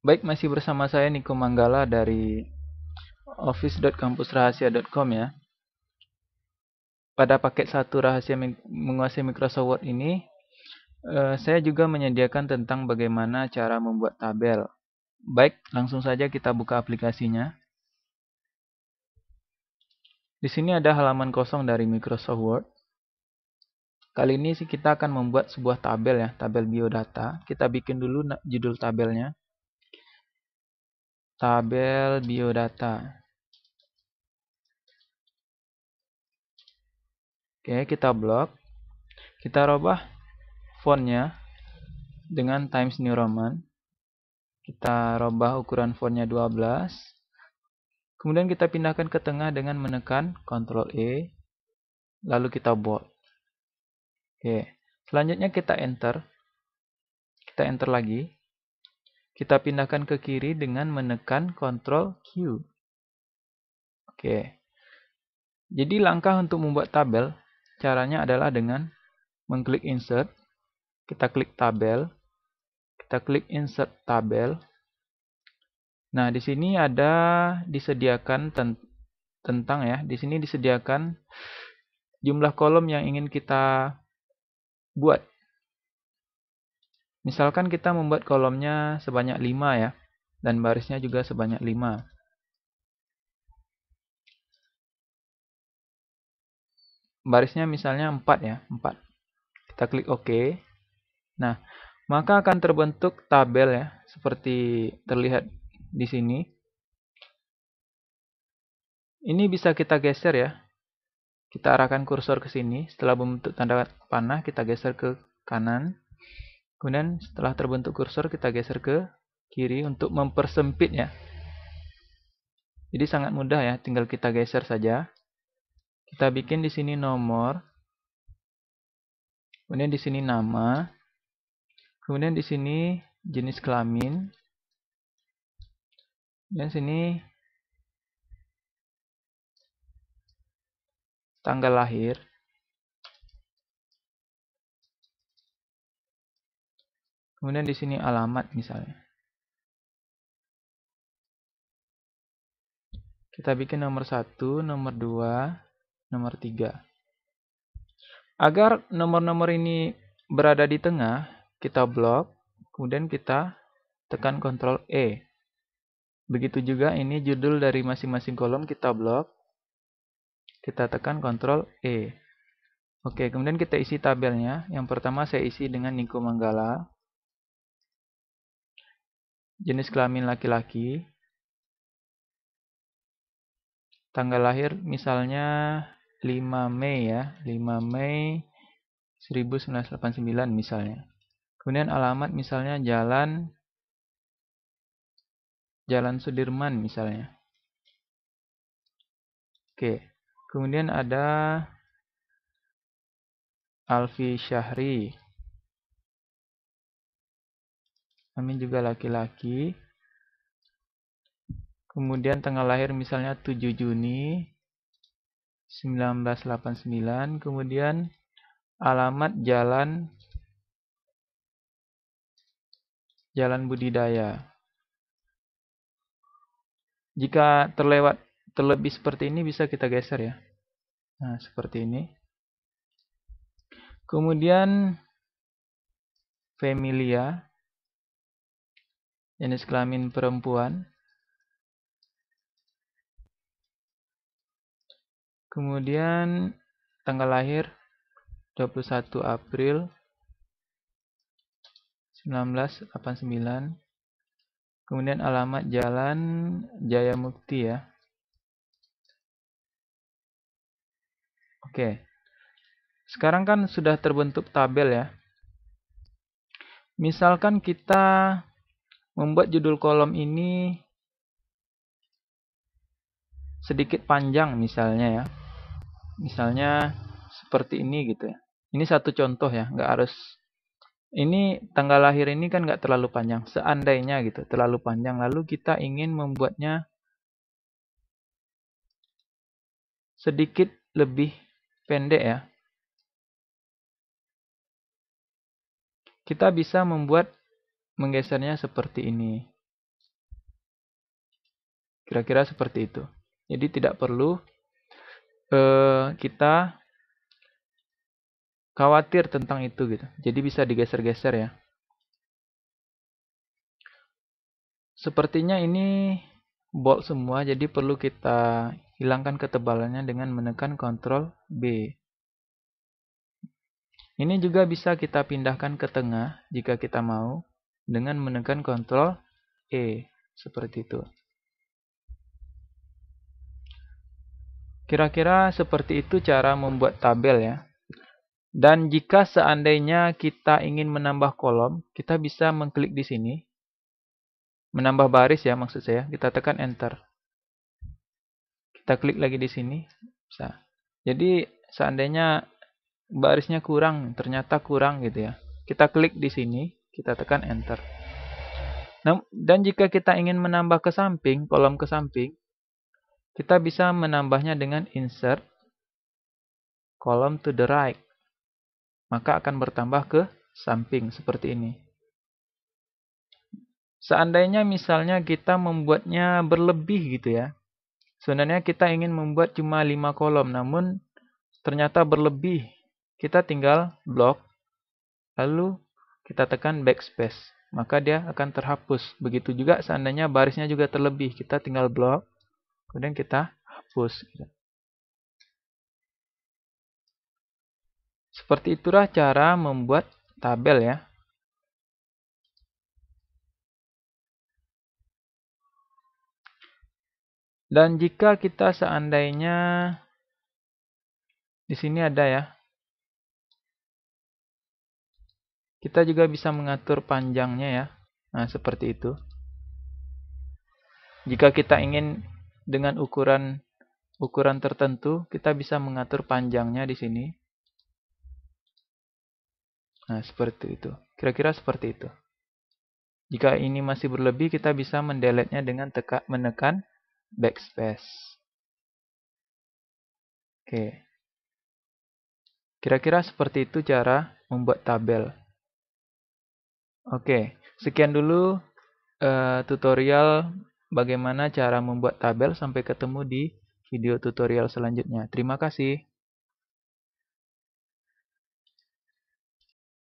Baik, masih bersama saya Niko Manggala dari office.kampusrahasia.com ya. Pada paket 1 rahasia menguasai Microsoft Word ini, saya juga menyediakan tentang bagaimana cara membuat tabel. Baik, langsung saja kita buka aplikasinya. Di sini ada halaman kosong dari Microsoft Word. Kali ini sih kita akan membuat sebuah tabel ya, tabel biodata. Kita bikin dulu judul tabelnya. Tabel biodata. Oke, kita blok. Kita rubah fontnya dengan Times New Roman. Kita rubah ukuran fontnya 12. Kemudian kita pindahkan ke tengah dengan menekan Ctrl E. Lalu kita bold. Oke. Selanjutnya kita enter. Kita enter lagi. Kita pindahkan ke kiri dengan menekan Ctrl Q. Oke. Jadi langkah untuk membuat tabel, caranya adalah dengan mengklik insert. Kita klik tabel. Kita klik insert tabel. Nah, di sini ada disediakan tentang ya. Di sini disediakan jumlah kolom yang ingin kita buat. Misalkan kita membuat kolomnya sebanyak 5 ya. Dan barisnya juga sebanyak 5. Barisnya misalnya 4 ya. 4. Kita klik OK. Nah, maka akan terbentuk tabel ya. Seperti terlihat di sini. Ini bisa kita geser ya. Kita arahkan kursor ke sini. Setelah membentuk tanda panah, kita geser ke kanan. Kemudian setelah terbentuk kursor, kita geser ke kiri untuk mempersempit ya. Jadi sangat mudah ya, tinggal kita geser saja. Kita bikin di sini nomor. Kemudian di sini nama. Kemudian di sini jenis kelamin. Dan sini tanggal lahir. Kemudian di sini alamat misalnya. Kita bikin nomor 1, nomor 2, nomor 3. Agar nomor-nomor ini berada di tengah, kita blok, kemudian kita tekan Ctrl E. Begitu juga ini judul dari masing-masing kolom kita blok, kita tekan Ctrl E. Oke, kemudian kita isi tabelnya. Yang pertama saya isi dengan Niko Manggala. Jenis kelamin laki-laki. Tanggal lahir misalnya 5 Mei ya. 5 Mei 1989 misalnya. Kemudian alamat misalnya Jalan Sudirman misalnya. Oke. Kemudian ada Alfi Syahri. Amin juga laki-laki. Kemudian tanggal lahir misalnya 7 Juni 1989. Kemudian alamat Jalan Budidaya. Jika terlebih seperti ini bisa kita geser ya. Nah, seperti ini. Kemudian familia, jenis kelamin perempuan. Kemudian tanggal lahir 21 April 1989. Kemudian alamat Jalan Jaya Mukti ya. Oke. Sekarang kan sudah terbentuk tabel ya. Misalkan kita membuat judul kolom ini sedikit panjang misalnya ya. Misalnya seperti ini gitu ya. Ini satu contoh ya, nggak harus. Ini tanggal lahir ini kan nggak terlalu panjang. Seandainya gitu, terlalu panjang. Lalu kita ingin membuatnya sedikit lebih pendek ya. Kita bisa menggesernya seperti ini. Kira-kira seperti itu. Jadi tidak perlu kita khawatir tentang itu gitu. Jadi bisa digeser-geser ya. Sepertinya ini bold semua, jadi perlu kita hilangkan ketebalannya dengan menekan Ctrl B. Ini juga bisa kita pindahkan ke tengah jika kita mau dengan menekan Ctrl E, seperti itu. Kira-kira seperti itu cara membuat tabel ya. Dan jika seandainya kita ingin menambah kolom, kita bisa mengklik di sini. Menambah baris ya maksud saya, kita tekan enter. Kita klik lagi di sini, bisa. Jadi seandainya barisnya kurang, ternyata kurang gitu ya. Kita klik di sini, kita tekan enter. Nah, dan jika kita ingin menambah ke samping, kolom ke samping, kita bisa menambahnya dengan insert column to the right. Maka akan bertambah ke samping seperti ini. Seandainya misalnya kita membuatnya berlebih gitu ya. Sebenarnya kita ingin membuat cuma 5 kolom, namun ternyata berlebih. Kita tinggal blok, lalu kita tekan backspace. Maka dia akan terhapus. Begitu juga seandainya barisnya juga terlebih. Kita tinggal blok, kemudian kita hapus. Seperti itulah cara membuat tabel ya. Dan jika kita seandainya di sini ada ya. Kita juga bisa mengatur panjangnya ya. Nah, seperti itu. Jika kita ingin dengan ukuran tertentu, kita bisa mengatur panjangnya di sini. Nah, seperti itu. Kira-kira seperti itu. Jika ini masih berlebih, kita bisa mendelete-nya dengan menekan backspace. Oke. Kira-kira seperti itu cara membuat tabel. Oke, sekian dulu tutorial bagaimana cara membuat tabel. Sampai ketemu di video tutorial selanjutnya. Terima kasih.